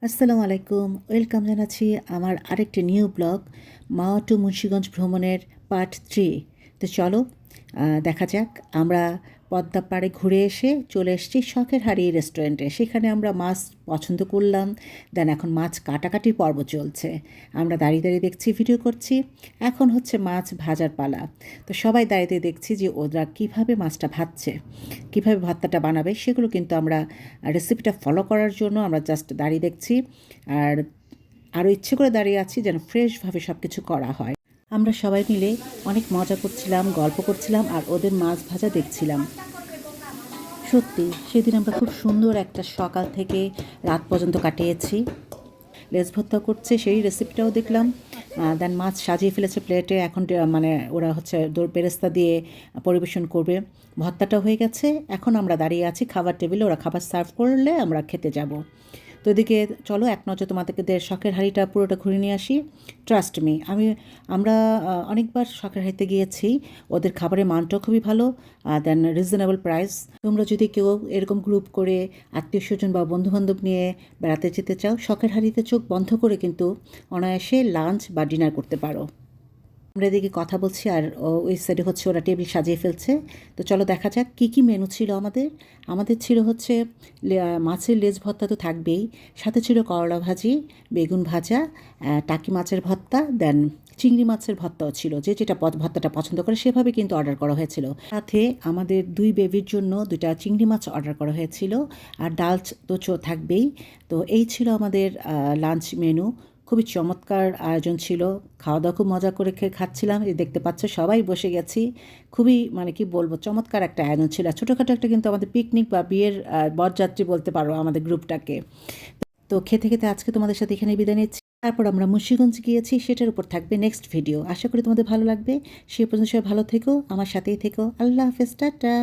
আসসালামু আলাইকুম, ওয়েলকাম জানাচ্ছি আমার আরেকটি নিউ ব্লগ মাওয়া টু মুন্সিগঞ্জ ভ্রমণের পার্ট 3। তো চলো দেখা যাক। আমরা পদ্মা পাড়ে ঘুরে এসে চলে এসেছি শখের হাড়ি রেস্টুরেন্টে। সেখানে আমরা মাছ পছন্দ করলাম। দেন এখন মাছ কাটাকাটির পর্ব চলছে। আমরা দাঁড়িয়ে দাঁড়িয়ে দেখছি, ভিডিও করছি। এখন হচ্ছে মাছ ভাজার পালা। তো সবাই দাঁড়িয়ে দেখছি যে ওরা কীভাবে মাছটা ভাজছে, কীভাবে ভর্তাটা বানাবে, সেগুলো কিন্তু আমরা রেসিপিটা ফলো করার জন্য আমরা জাস্ট দাঁড়িয়ে দেখছি। আর আরও ইচ্ছে করে দাঁড়িয়ে আছি যেন ফ্রেশভাবে সব কিছু করা হয়। আমরা সবাই মিলে অনেক মজা করছিলাম, গল্প করছিলাম আর ওদের মাছ ভাজা দেখছিলাম। সত্যি সেদিন আমরা খুব সুন্দর একটা সকাল থেকে রাত পর্যন্ত কাটিয়েছি। লেজ ভর্তা করছে সেই রেসিপিটাও দেখলাম। দেন মাছ সাজিয়ে ফেলেছে প্লেটে। এখন মানে ওরা হচ্ছে বেরেস্তা দিয়ে পরিবেশন করবে। ভর্তাটা হয়ে গেছে। এখন আমরা দাঁড়িয়ে আছি খাবার টেবিলে। ওরা খাবার সার্ভ করলে আমরা খেতে যাব। তো এদিকে চলো এক নজর তোমাদেরকে শখের হাঁড়িটা পুরোটা ঘুরে নিয়ে আসি। ট্রাস্ট মি, আমরা অনেকবার শখের হাঁড়িতে গিয়েছি। ওদের খাবারের মানটাও খুবই ভালো। দেন রিজনেবল প্রাইস। তোমরা যদি কেউ এরকম গ্রুপ করে আত্মীয় স্বজন বা বন্ধুবান্ধব নিয়ে বেড়াতে যেতে চাও, শখের হাঁড়িতে চোখ বন্ধ করে কিন্তু অনায়াসে লাঞ্চ বা ডিনার করতে পারো। আমরা এদিকে কথা বলছি আর ওই সাইডে হচ্ছে ওরা টেবিল সাজিয়ে ফেলছে। তো চলো দেখা যাক কী কী মেনু ছিল আমাদের। আমাদের ছিল হচ্ছে মাছের লেজ ভর্তা তো থাকবেই, সাথে ছিল করলা ভাজি, বেগুন ভাজা, টাকি মাছের ভর্তা, দেন চিংড়ি মাছের ভর্তাও ছিল। যে যেটা ভর্তাটা পছন্দ করে সেভাবে কিন্তু অর্ডার করা হয়েছিল। সাথে আমাদের 2 বেবির জন্য 2টা চিংড়ি মাছ অর্ডার করা হয়েছিল। আর ডাল তো থাকবেই। তো এই ছিল আমাদের লাঞ্চ মেনু। খুবই চমৎকার আয়োজন ছিল। খাওয়া দাওয়া খুব মজা করে খাচ্ছিলাম। এই দেখতে পাচ্ছ সবাই বসে গেছি। খুবই মানে কি বলবো, চমৎকার একটা আয়োজন ছিল। ছোটোখাটো একটা কিন্তু আমাদের পিকনিক বা বিয়ের বরযাত্রী বলতে পারো আমাদের গ্রুপটাকে। তো খেতে খেতে আজকে তোমাদের সাথে এখানে বিদায় নিচ্ছি। তারপর আমরা মুন্সিগঞ্জ গিয়েছি, সেটার উপর থাকবে নেক্সট ভিডিও। আশা করি তোমাদের ভালো লাগবে। সে পর্যন্ত সবাই ভালো থেকো, আমার সাথেই থেকো। আল্লাহ হাফেজ, টাটা।